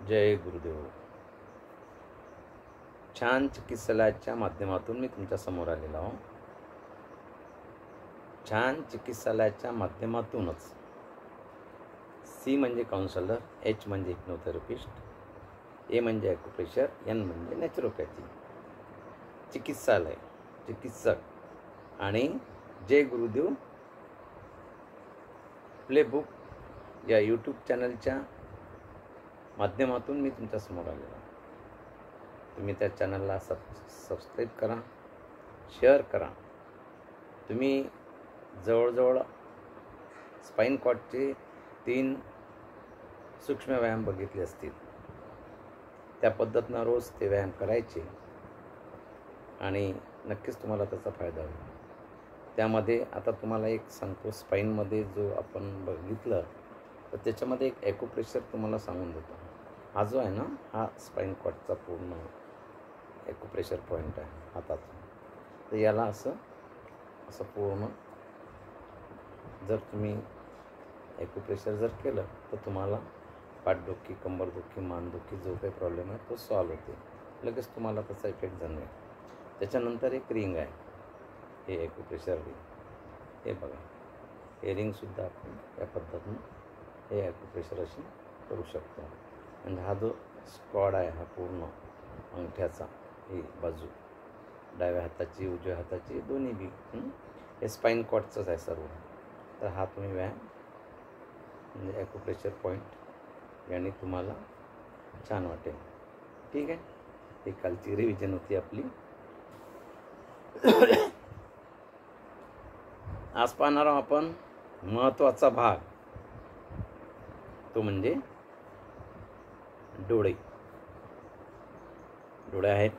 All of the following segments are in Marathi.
जय गुरुदेव. छान चिकित्सालयाच्या माध्यमातून मी तुमच्या समोर आलेलो आहो. छान चिकित्सालयाच्या माध्यमातूनच सी म्हणजे काउन्सलर, एच म्हणजे हिप्नोथेरपिस्ट, ए म्हणजे ॲक्युप्रेशर, एन म्हणजे नॅचरोपॅथी. चिकित्सालय, चिकित्सक आणि जय गुरुदेव प्लेबुक या यूट्यूब चॅनलच्या माध्यमातून मी तुमच्या समोर आलेलो आहे. तुम्ही त्या चॅनलला सबस्क्राईब करा, शेअर करा. तुम्ही जवळजवळ स्पाइन कॉर्डचे 3 सूक्ष्म व्यायाम बघितले असतील. त्या पद्धतीनं रोज ते व्यायाम करायचे आणि नक्कीच तुम्हाला त्याचा फायदा होईल. त्यामध्ये आता तुम्हाला एक सांगतो, स्पाईनमध्ये जो आपण बघितलं तर त्याच्यामध्ये एक ॲक्युप्रेशर तुम्हाला सांगून देतो. हा जो आहे ना, हा स्पाइन कॉर्डचा पूर्ण ॲक्युप्रेशर पॉईंट आहे हाताचा. तर याला असं पूर्ण जर तुम्ही ॲक्युप्रेशर जर केलं तर तुम्हाला पाठदुखी, कंबरदुखी, मानदुखी जो काही प्रॉब्लेम आहे तो सॉल्व होते. लगेच तुम्हाला त्याचा इफेक्ट जाणवेल. त्याच्यानंतर एक रिंग आहे, हे ॲक्युप्रेशर रिंग. हे बघा, हे रिंगसुद्धा आपण या पद्धतीनं हे ॲक्युप्रेशर अशी करू शकतो. म्हणजे हा जो स्क्वॉड आहे, हा पूर्ण अंगठ्याचा, ही बाजू डाव्या हाताची, उजव्या हाताची, दोन्ही बी हे स्पाइन कॉर्डचंच आहे सर्व. तर हा तुम्ही व्यायाम म्हणजे ॲक्युप्रेशर पॉईंट याने तुम्हाला छान वाटेल. ठीक आहे. ही कालची रिव्हिजन होती आपली. आज पाहणार आहोत आपण महत्त्वाचा भाग, तो म्हणजे डोळे. डोळे आहेत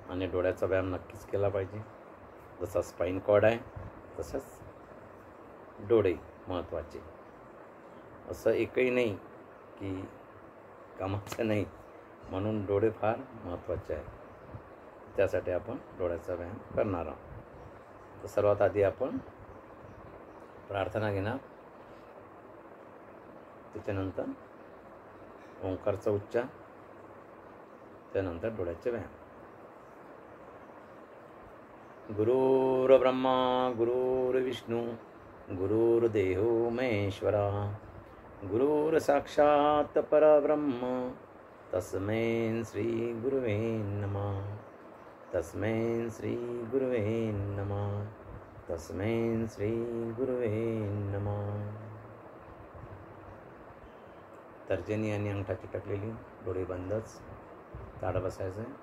आणि डोळ्याचा व्यायाम नक्कीच केला पाहिजे. जसा स्पाइन कॉर्ड आहे तसंच डोळे महत्त्वाचे. असं एकही नाही की कामाचं नाही, म्हणून डोळे फार महत्त्वाचे आहेत. त्यासाठी आपण डोळ्याचा व्यायाम करणार आहोत. तर सर्वात आधी आपण प्रार्थना घेणार, त्याच्यानंतर ओंकारचा उच्चार, त्यानंतर डोळ्याचे व्यायाम. गुरुर्ब्रह्मा गुरुर्विष्णू गुरुर्देवो महेश्वरा, गुरुर्साक्षात् परब्रह्म तस्मै श्री गुरुवे नमः. तस्मै श्री गुरुवे नमः. तस्मै श्री गुरुवे नमः. तर्जनी आणि अंगठा चिटकलेली, डोळे बंदच, ताड बसायचं आहे.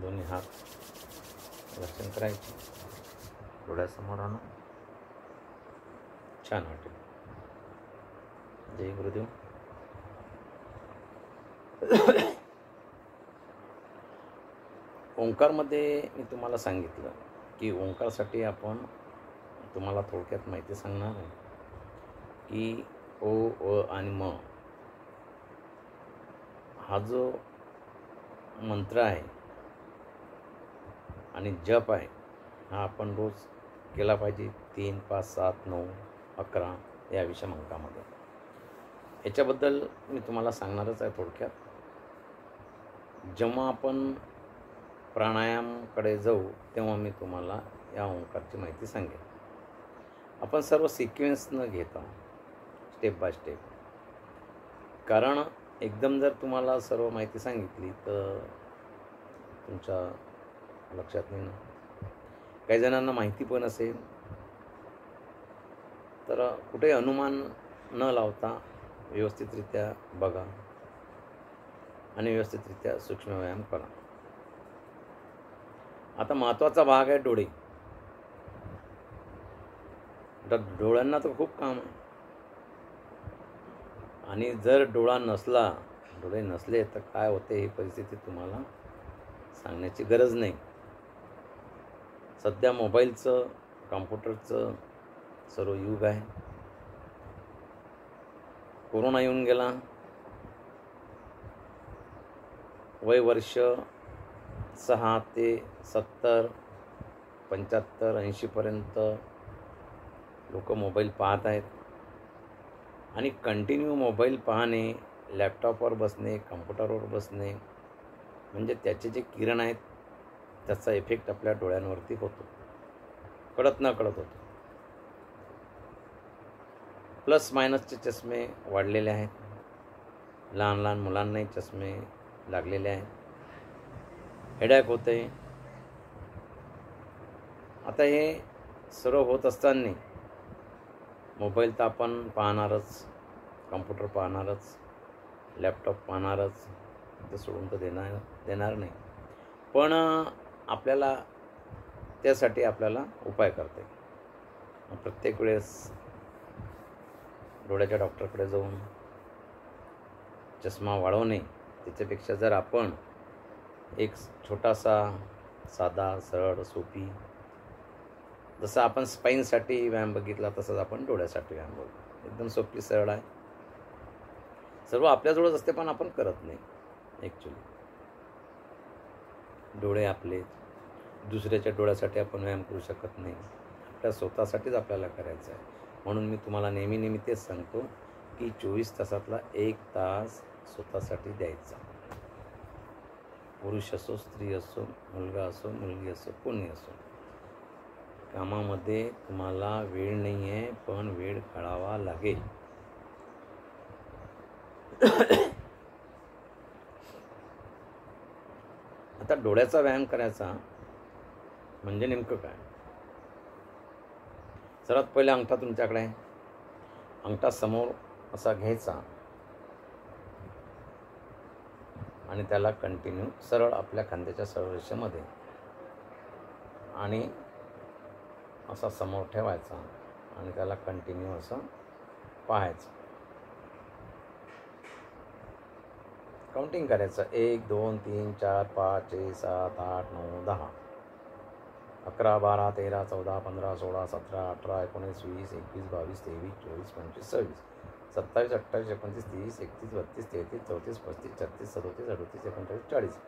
दोन्ही हात रक्षण करायचे, डोळ्यासमोर आणून छान वाटेल. जय गुरुदेव. ओंकारमध्ये मी तुम्हाला सांगितलं की ओंकारसाठी आपण तुम्हाला थोडक्यात माहिती सांगणार आहे की ओ, अ आणि म हा जो मंत्र आहे आणि जप आहे, हा आपण रोज केला पाहिजे. 3, 5, 7, 9, 11 या विषम अंकामध्ये. याच्याबद्दल मी तुम्हाला सांगणारच आहे थोडक्यात. जेव्हा आपण प्राणायामकडे जाऊ तेव्हा मी तुम्हाला या ओंकारची माहिती सांगेन. आपण सर्व सिक्वेन्स न घेता स्टेप बाय स्टेप, कारण एकदम जर तुम्हाला सर्व माहिती सांगितली तर तुमच्या लक्षात नाही ना. काही जणांना माहिती पण असेल, तर कुठे अनुमान न लावता व्यवस्थितरित्या बघा आणि व्यवस्थितरित्या सूक्ष्म व्यायाम करा. आता महत्त्वाचा भाग आहे डोळे. आता डोळ्यांना तर खूप काम आहे, आणि जर डोळे नसले तर काय होते ही परिस्थिती तुम्हाला सांगण्याची गरज नाही. सध्या मोबाईलचं, कॉम्प्युटरचं सर्व युग आहे. कोरोना येऊन गेला. वय वर्ष 6 ते 70, 75, 80पर्यंत लोक मोबाईल पाहत आहेत. आणि कंटिन्यू मोबाईल पाहणे, लॅपटॉपवर बसणे, कम्प्युटरवर बसणे, म्हणजे त्याचे जे किरण आहेत त्याचा इफेक्ट आपल्या डोळ्यांवरती होतो, कळत न कळत होतो. प्लस मायनसचे चष्मे वाढलेले आहेत. लहान लहान मुलांनाही चष्मे लागलेले आहेत. हेडॅक होते. आता हे सर्व होत असताना मोबाईल तर आपण पाहणारच, कम्प्युटर पाहणारच, लॅपटॉप पाहणारच, ते सोडून तर देणार नाही. पण आपल्याला त्यासाठी आपल्याला उपाय करता येईल. प्रत्येक वेळेस डोळ्याच्या डॉक्टरकडे जाऊन चष्मा वाढवणे, त्याच्यापेक्षा जर आपण एक छोटासा साधा सरळ सोपी, जसं आपण स्पाईनसाठी व्यायाम बघितला तसंच आपण डोळ्यासाठी व्यायाम बघू. एकदम सोपी सरळ आहे. सर्व आपल्याजवळच असते पण आपण करत नाही ॲक्च्युली. डोळे आपले, दुसऱ्याच्या डोळ्यासाठी आपण व्यायाम करू शकत नाही. आपल्या स्वतःसाठीच आपल्याला करायचं आहे. म्हणून मी तुम्हाला नेहमी तेच सांगतो की 24 तासातला 1 तास स्वतःसाठी द्यायचा. पुरुष असो, स्त्री असो, मुलगा असो, मुलगी असो, कोणी असो. कामामध्ये तुम्हाला वेळ नाही आहे, पण वेळ काढावा लागेल. आता डोळ्याचा व्यायाम करायचा म्हणजे नेमकं काय? सर्वात पहिले अंगठा तुमच्याकडे आहे. अंगठा समोर असा घ्यायचा आणि त्याला कंटिन्यू सरळ आपल्या खांद्याच्या सरळ रेषेमध्ये आणि असा समोर ठेवायचा आणि त्याला कंटिन्यू असं पाहायचं. काउंटिंग करायचं. 1 2 3 4 5 6 7 8 9 10 11 12 13 14 15 16 17 18 19 20 21 22 23 24 25 26 27 28 29 30 31 32 33 34 35 36 37 38 39 40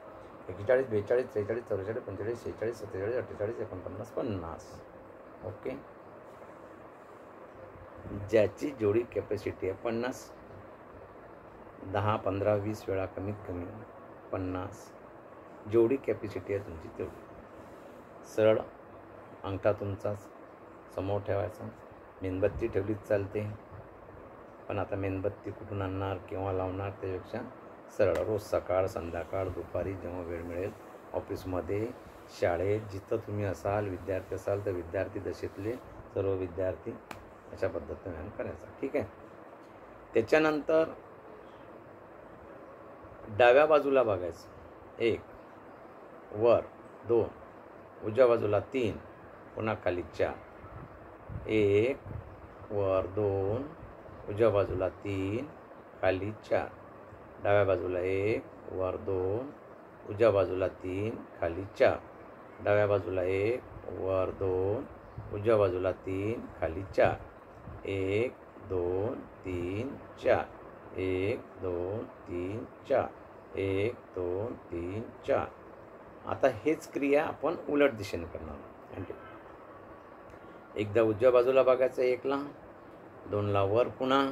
41 42 43 44 45 46 47 48 49 50. ओके. ज्याची जेवढी कॅपॅसिटी आहे 50, 10 15 20 वेळा कमीत कमी 50, जेवढी कॅपॅसिटी आहे तुमची तेवढी. सरळ अंगठा तुमचाच समोर ठेवायचा. मेणबत्ती ठेवलीच चालते, पण आता मेणबत्ती कुठून आणणार, केव्हा लावणार, त्यापेक्षा सरळ रोज सकाळ संध्याकाळ दुपारी जेव्हा वेळ मिळेल, ऑफिसमध्ये, शाळेत, जिथं तुम्ही असाल, विद्यार्थी असाल तर विद्यार्थी दशेतले सर्व विद्यार्थी अशा पद्धतीने व्यायाम करायचा. ठीक आहे. त्याच्यानंतर डाव्या बाजूला बघायचं. 1 वर 2, उजव्या बाजूला 3, पुन्हा खाली 4. 1 वर 2, उजव्या बाजूला 3, खाली 4. डाव्या बाजूला 1 वर 2, उजव्या बाजूला 3, खाली 4. डाव्या बाजूला 1 वर 2, उजव्या बाजूला 3, खाली 4. 1 2 3 4. 1 2 3 4. 1 2 3 4. आता हेच क्रिया आपण उलट दिशेने करणार. एकदा उजव्या बाजूला बघायचं, 1 ला, 2 ला वर, पुन्हा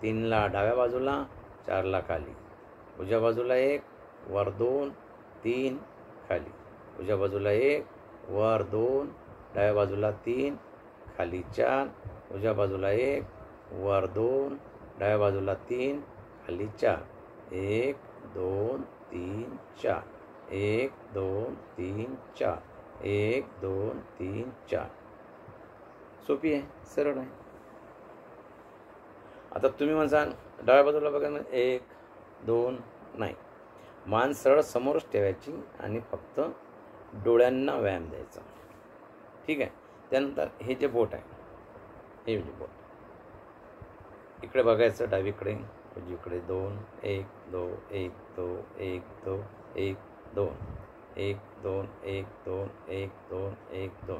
3 ला डाव्या बाजूला, 4 ला खाली. उजव्या बाजूला 1 वर 2 3 खाली. उजव्या बाजूला 1 वर 2, डाव्या बाजूला 3, खाली 4. उजव्या बाजूला 1 वर 2, डाव्या बाजूला 3, खाली 4. 1 2 3 4. 1 2 3 4. 1 2 3 4. सोपी आहे, सरळ आहे. आता तुम्ही म्हणसाल डाव्या बाजूला बघा ना, 1 2 नाही, मान सरळ समोरच ठेवायची आणि फक्त डोळ्यांना व्यायाम द्यायचा. ठीक आहे. त्यानंतर हे जे बोट आहे, हे जे बोट इकडे बघायचं, डावीकडे उजवीकडे 2 1 2 1 2 1 2 1 2 1 2 1 2 1 2 1 2.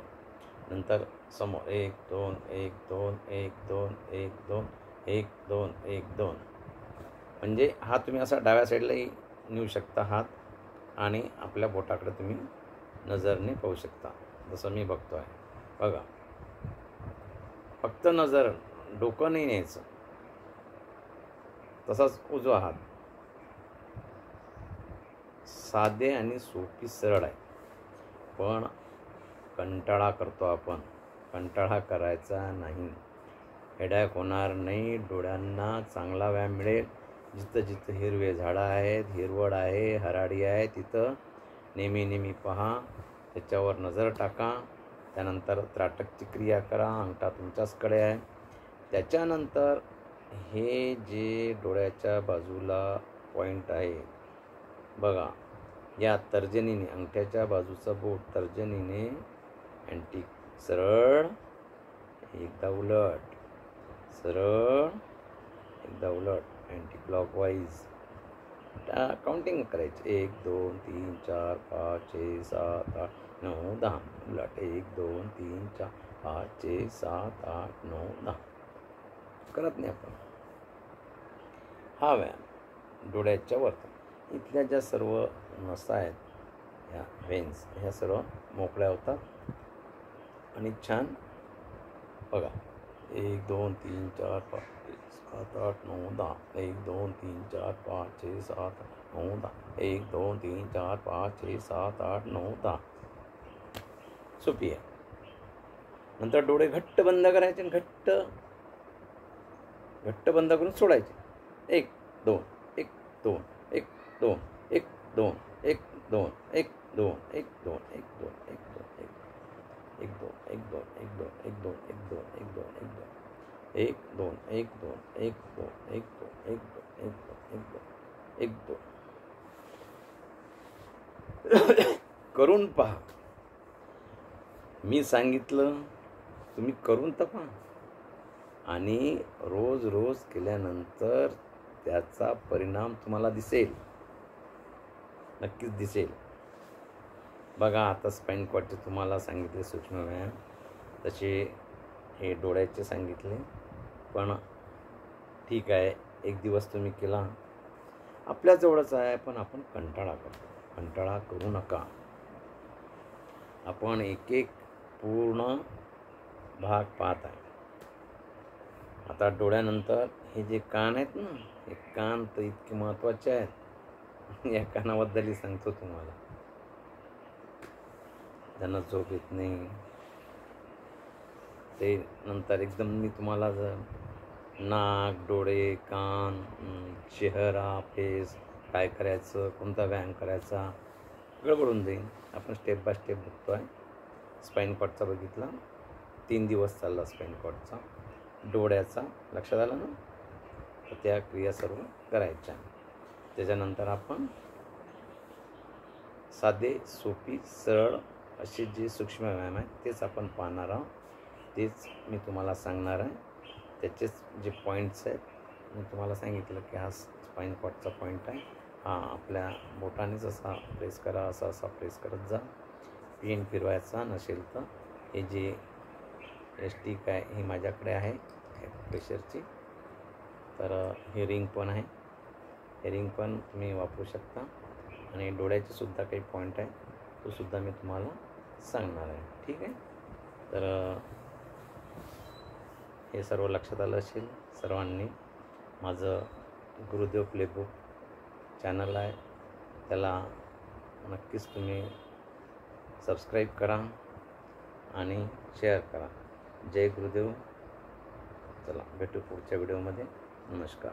नंतर समोर 1 2 1 2 1 2 1 2 1 2 1 2. म्हणजे हा तुम्ही असा डाव्या साईडलाही नेऊ शकता हात, आणि आपल्या बोटाकडे तुम्ही नजरने पाहू शकता, जसं मी बघतो आहे. बघा, फक्त नजर, डोकं नाही न्यायचं. तसाच उजवा हात, साधे आणि सोपी सरळ आहे. पण कंटाळा करतो आपण. कंटाळा करायचा नाही. हेडॅक होणार नाही. डोळ्यांना चांगला व्यायाम मिळेल. जिथं जिथं हिरवे झाडं आहेत, हिरवळ आहे, हराळी आहे, तिथं नेहमी पहा, त्याच्यावर नजर टाका. त्यानंतर त्राटकची क्रिया करा. अंगठा तुमच्याचकडे आहे. त्याच्यानंतर हे जे डोळ्याच्या बाजूला पॉईंट आहे बघा, या तर्जनीने, अंगठ्याच्या बाजूचा बोट तर्जनीने अँटी सरळ, एकदा उलट, सरळ, एकदा उलट, अँटी क्लॉकवाईज काउंटिंग करायची. 1 2 3 4 5 6 7 8 9 10. उलट 1 2 3 4 5 6 7 8 9 10. करत नाही आपण. हा व्यायाम डोळ्याच्या वरती, इथल्या ज्या सर्व नसा आहेत, ह्या व्हेन्स, ह्या सर्व मोकळ्या होतात आणि छान बघा. 1 2 3 4 5 6 7 8 9 10. 1 2 3 4 5 6 7 8 9 10. 1 2 3 4 5 6 7 8 9 10. सोपी आहे. नंतर डोळे घट्ट बंद करायचे आणि घट्ट बंद करून सोडायचे. 1 2 1 2 1 2 1 2 1 2 1 2 1 2 1 2 1 2 1 2 1 2 1 2 1 2 1 2 1 2 1 2 1 2 1 2 1 2 1 2 1 2 1 2 1 2 1 2. करून पहा. मी सांगितलं, तुम्ही करून तर पहा. आणि रोज रोज केल्यानंतर त्याचा परिणाम तुम्हाला दिसेल, नक्कीच दिसेल. बघा, आता स्पाइन कॉर्डचे तुम्हाला सांगितले सूक्ष्म व्यायाम, तसे हे डोळ्याचे सांगितले. पण ठीक आहे, एक दिवस तुम्ही केला, आपल्याजवळच आहे, पण आपण कंटाळा करतो. कंटाळा करू नका. आपण एक एक पूर्ण भाग पाहत आहे. आता डोळ्यानंतर हे जे कान आहेत ना, हे कान तर इतके महत्त्वाचे आहेत. या कानाबद्दलही सांगतो तुम्हाला. त्यांना झोप येत नाही, ते नंतर एकदम मी तुम्हाला जर नाक, डोळे, कान, चेहरा, फेस, काय करायचं, कोणता व्यायाम करायचा, गडबडून जाईल. आपण स्टेप बाय स्टेप बघतो आहे. स्पाइन कॉर्डचा बघितला, 3 दिवस चालला स्पाइन कॉर्डचा. डोळ्याचा लक्षात आलं ना, तर त्या क्रिया सर्व करायच्या. त्याच्यानंतर आपण साधे, सोपी, सरळ असे जे सूक्ष्म व्यायाम आहेत तेच आपण पाहणार आहोत. तेच मी तुम्हाला सांगणार आहे. त्याचेच जे पॉईंट्स आहेत मी तुम्हाला सांगितलं की हा स्पाइन कॉर्डचा पॉईंट आहे. हा आपल्या बोटानेच असा प्रेस करा, असा प्रेस करत जा. पेन फिरवायचा नसेल तर हे जे स्टिक आहे ही माझ्याकडे आहे प्रेशरची, तर हे रिंग पण आहे. हे रिंग पण तुम्ही वापरू शकता. आणि डोळ्याचे सुद्धा काही पॉईंट आहे, तो सुद्धा मी तुम्हाला सांगणार आहे. ठीक आहे. तर हे सर्व लक्षात आलं असेल सर्वांनी. माझं गुरुदेव प्लेबुक चॅनल आहे, त्याला नक्कीच तुम्ही सबस्क्राईब करा आणि शेअर करा. जय गुरुदेव. चला भेटू पुढच्या व्हिडिओमध्ये. नमस्कार.